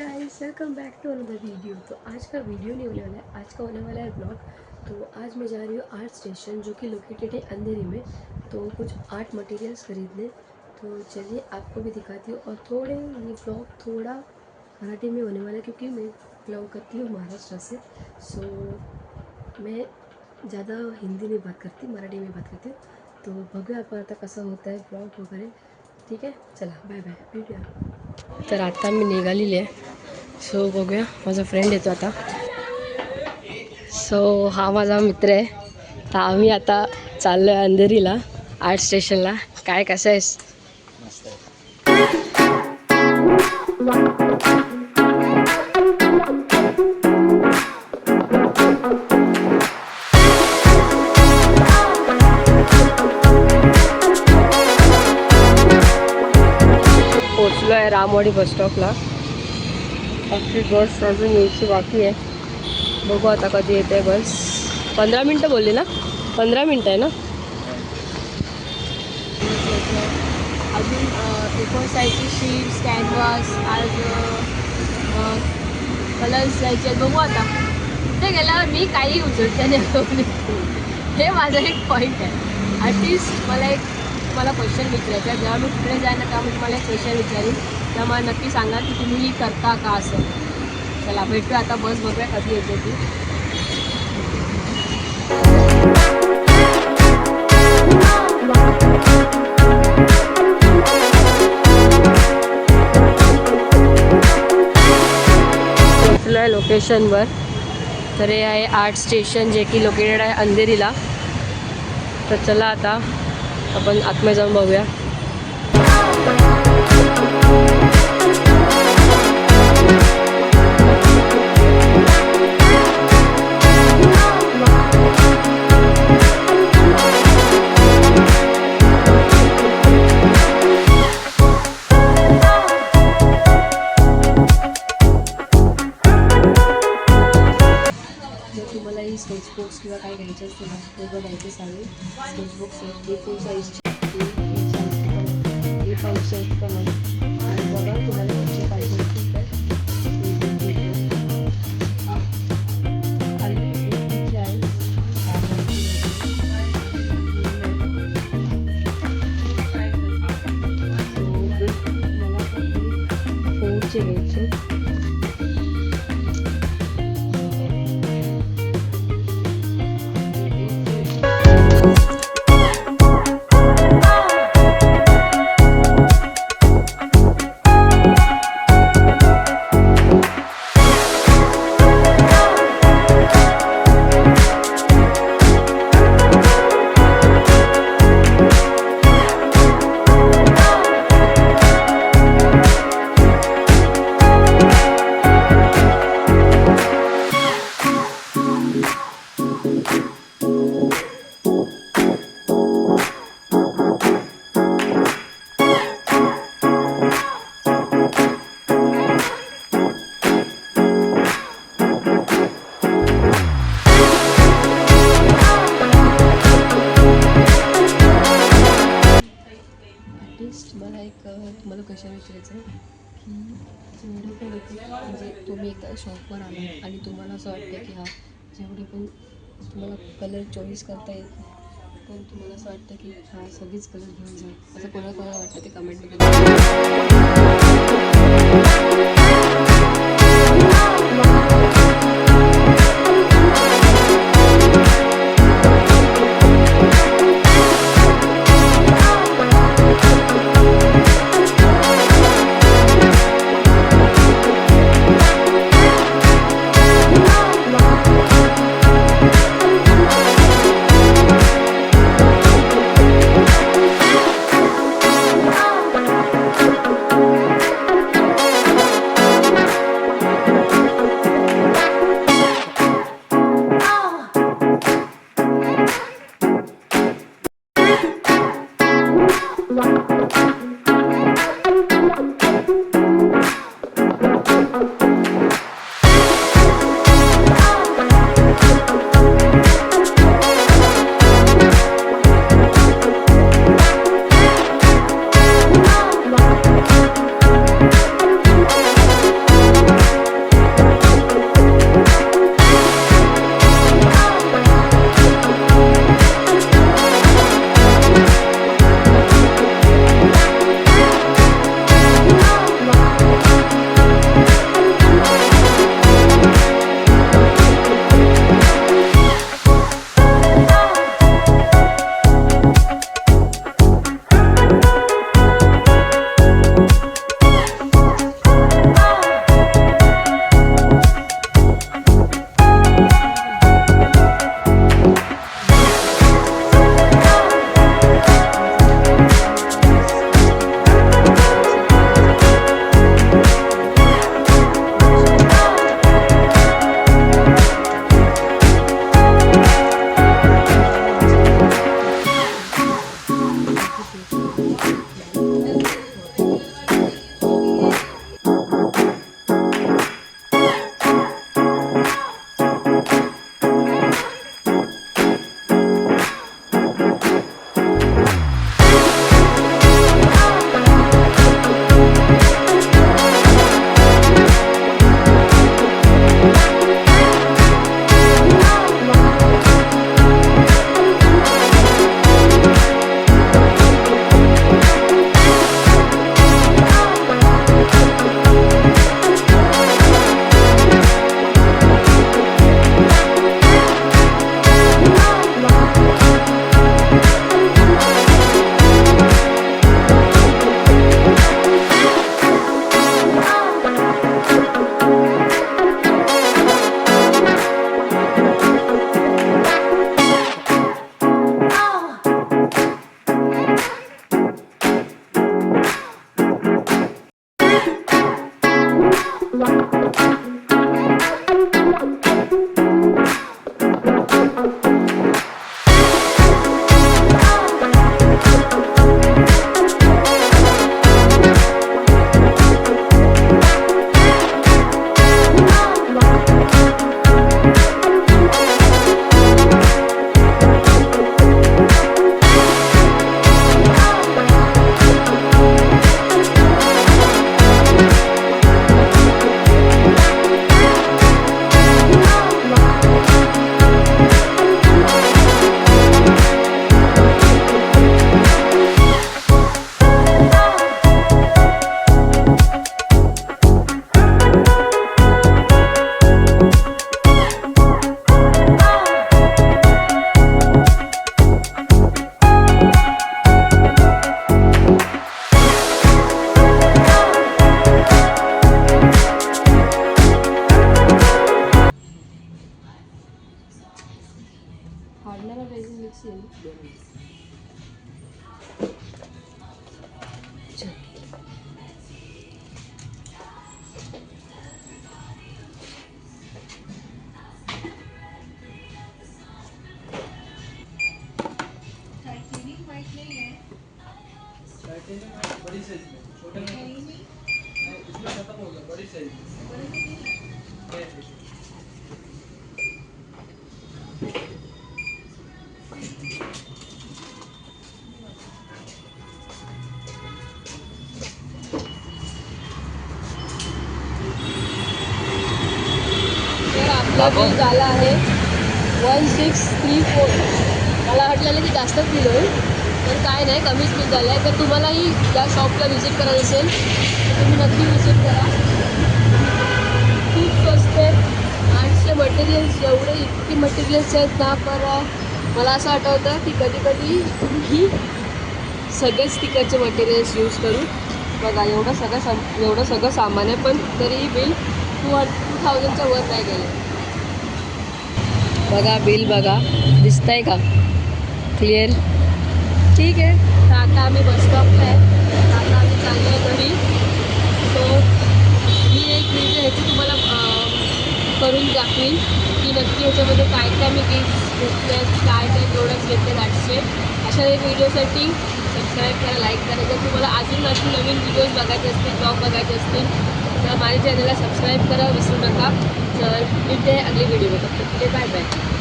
Guys, welcome back to another video. तो आज का वीडियो नहीं होने वाला है, आज का होने वाला है ब्लॉग। तो आज मैं जा रही हूँ आर्ट स्टेशन जो कि लोकेटेड है अंधेरी में। तो कुछ आर्ट मटेरियल्स खरीदने। तो चलिए आपको भी दिखाती हूँ। और ये ब्लॉग थोड़ा मराठी में होने वाला है क्योंकि मैं बिलोंग करती हूँ महाराष्ट्र से। सो मैं ज़्यादा हिंदी में बात करती, मराठी में बात करती हूँ। तो बघूया आपण आता कसा होता है ब्लॉग वगैरे। ठीक आहे, चला बाय बाय, भेटूया। तर आता मी निघालेली आहे। सो बघूया, माझा फ्रेंड येतो आता। सो हा माझा मित्र आहे। तर आम्ही आता चाललो आहे अंधेरीला आर्ट स्टेशनला। काय कसं आहेस? पोचलो आहे रामवाडी बस स्टॉपला। आपली बस अजून यायची बाकी आहे। बघू आता कधी येते बस। 15 मिनटं बोलली ना? 15 मिनटं आहे ना अजून। एकूण साईजची शीट्स, कॅनव्हास, आज कलर्स जायचे। बघू आता तिथे गेल्यावर मी काही उचलते नाही। हे माझं एक पॉईंट आहे। आर्टिस्ट मला क्वेश्चन विचारायचा आहे। जेव्हा मी तिकडे जाईन ना तेव्हा मी तुम्हाला एक क्वेश्चन विचारीन, तेव्हा मला नक्की सांगा की तुम्ही करता का असं। चला भेटूया आता, बस बघूया कधी येते ती। पोचलो आहे लोकेशनवर। तर हे आहे आर्ट स्टेशन जे की लोकेटेड आहे अंधेरीला। तर चला आता आपण आतमध्ये जाऊन बघूया। तुम्हाला ही स्केच बुक्स किंवा काय घ्यायचे असतील ना ते बघायचे सांगेल। स्केच बुक्स A4 साईजचे, A5 साईज पण आहे। आणि बघा तुम्हाला कोणते पाहिजे असतील तर फोरचे घ्यायचे। मला एक तुम्हाला क्वेश्चन विचारायचं आहे की जेवढे पण लोक म्हणजे तुम्ही एकदा शॉपवर आला आणि तुम्हाला असं वाटतं की हा जेवढे पण तुम्हाला कलर चॉईस करता येत पण तुम्हाला असं वाटतं की हा सगळीच कलर घेऊन जा, असं कोणाला वाटतं ते कमेंटमध्ये। हार्डनर और रेजिन मिक्स है दोनों। चल बड़ी साइज में, छोटे में नहीं, इसमें खत्म हो गया, बड़ी साइज में। तर आपला बिल झाला आहे 1634. मला वाटलेलं की जास्तच बिल होईल, तर काय नाही, कमीच बिल झालं आहे. तर तुम्हालाही या शॉपला व्हिजिट करायचं असेल तर तुम्ही नक्की व्हिजिट करा. खूप स्वस्त आहे. आर्ट्सचे मटेरियल्स एवढे इतकी मटेरियल्स आहेत ना, पर मला असं आठवतं की कधी कधी ही सगळेच तिकडचे मटेरियल्स यूज करू. बघा एवढं सगळं सामान आहे, पण तरीही बिल 2000च्या वर नाही गेलं. बघा बिल बघा, दिसतंय का क्लिअर? ठीक आहे. तर आता आम्ही बस स्टॉपला आहे. आता आम्ही चाललो आहे घरी. सो मी एक व्हिडिओ ह्याची तुम्हाला करून दाखवीन की नक्की ह्याच्यामध्ये काय काय मी गिफ्ट घेतले आहेत, काय काय प्रोडक्ट्स घेतले आर्ट्सचे. अशा एक व्हिडिओसाठी सबस्क्राईब करा, लाईक करा. जर तुम्हाला अजून नवीन व्हिडिओज बघायचे असतील, ब्लॉग बघायचे असतील तर माझ्या चॅनलला सबस्क्राईब करा विसरू नका. तर भेटते अगली व्हिडिओ. Bye bye.